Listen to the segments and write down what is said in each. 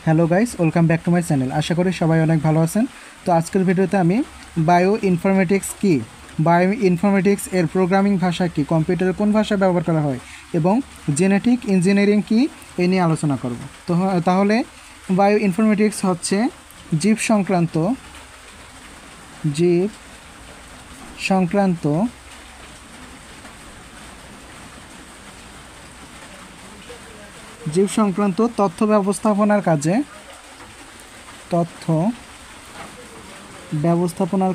Hello guys, welcome back to my channel. আশা করি সবাই অনেক ভালো আছেন। তো আজকের ভিডিওতে আমি বায়ো ইনফরমেটিক্স কী, বায়ো ইনফরমেটিক্স এর প্রোগ্রামিং ভাষা কী, কম্পিউটারে কোন ভাষা ব্যবহার করা হয় এবং জেনেটিক ইঞ্জিনিয়ারিং কী এই নিয়ে আলোচনা করব। তো তাহলে বায়ো ইনফরমেটিক্স হচ্ছে জীব সংক্রান্ত তথ্য ব্যবস্থাপনার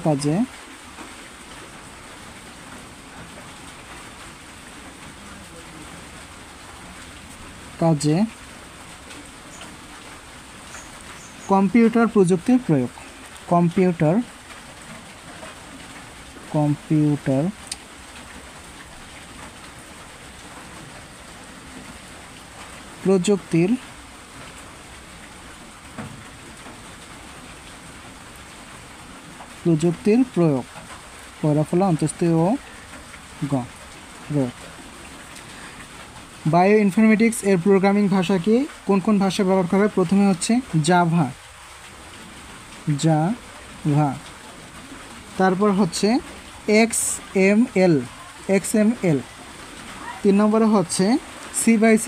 কাজে কম্পিউটার প্রযুক্তির প্রয়োগ। কম্পিউটার প্রযুক্তির প্রয়োগ। পরফলা অন্তস্থীয় ও গ প্রয়োগ। বায়ো ইনফরমেটিক্স এর প্রোগ্রামিং ভাষা কি, কোন কোন ভাষা ব্যবহার করা হয়? প্রথমে হচ্ছে জাভা, তারপর হচ্ছে XML, 3 নম্বরে হচ্ছে C/C++,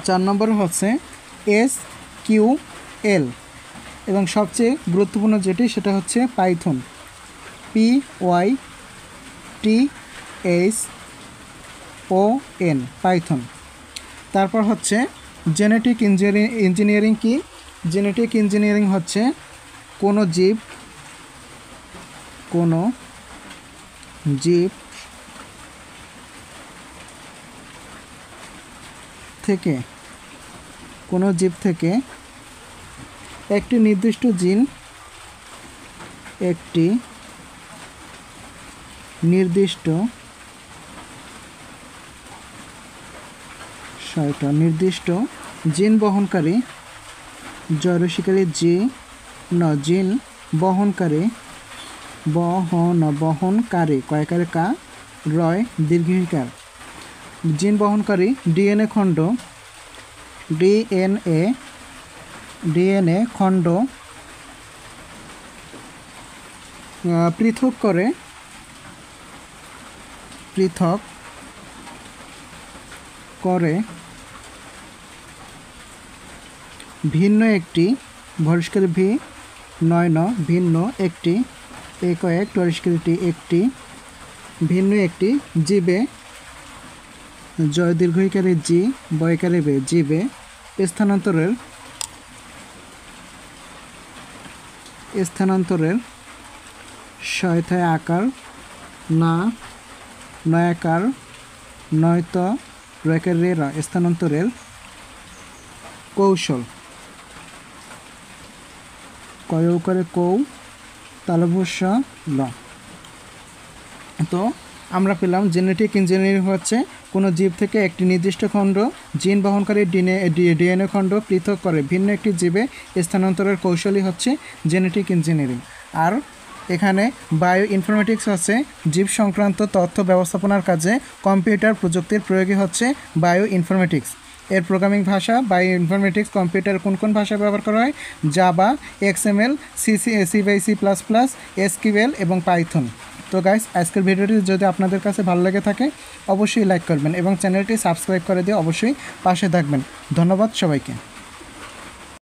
4 নম্বরে হচ্ছে SQL এবং সবচেয়ে গুরুত্বপূর্ণ যেটি সেটা হচ্ছে পাইথন, PYTHON, পাইথন। তারপর হচ্ছে জেনেটিক ইঞ্জিনিয়ারিং কি? জেনেটিক ইঞ্জিনিয়ারিং হচ্ছে কোনো জীব থেকে একটি নির্দিষ্ট জিন, নির্দিষ্ট জিন বহনকারী কয়কারে কা রয় দীর্ঘিকার জিন বহনকারী ডিএনএ খণ্ড পৃথক করে ভিন্ন একটি ভরিষ্কার ভিন্ন একটি একটি ভিন্ন একটি জীবে জয় দীর্ঘইকারে জি বয়কারে বে জীবে স্থানান্তরের শয়থায় আকার না নয়াকার নয়ত রেরা স্থানান্তরের কৌশল কয়কারে কৌ তালভস্য ল। তো আমরা পেলাম জেনেটিক ইঞ্জিনিয়ারিং হচ্ছে কোনো জীব থেকে একটি নির্দিষ্ট খণ্ড জিন বহনকারী ডিএনএ খণ্ড পৃথক করে ভিন্ন একটি জীবে স্থানান্তরের কৌশলই হচ্ছে জেনেটিক ইঞ্জিনিয়ারিং। আর এখানে বায়ো ইনফরমেটিক্স হচ্ছে জীব সংক্রান্ত তথ্য ব্যবস্থাপনার কাজে কম্পিউটার প্রযুক্তির প্রয়োগই হচ্ছে বায়ো ইনফরমেটিক্স এর প্রোগ্রামিং ভাষা। বায়ো ইনফরমেটিক্স কম্পিউটার কোন কোন ভাষা ব্যবহার করা হয়? জাভা, XML, C/C++, SQL এবং পাইথন। তো গাইস, আজকের ভিডিওটি যদি আপনাদের কাছে ভালো লেগে থাকে অবশ্যই লাইক করবেন এবং চ্যানেলটি সাবস্ক্রাইব করে দিয়ে অবশ্যই পাশে থাকবেন। ধন্যবাদ সবাইকে।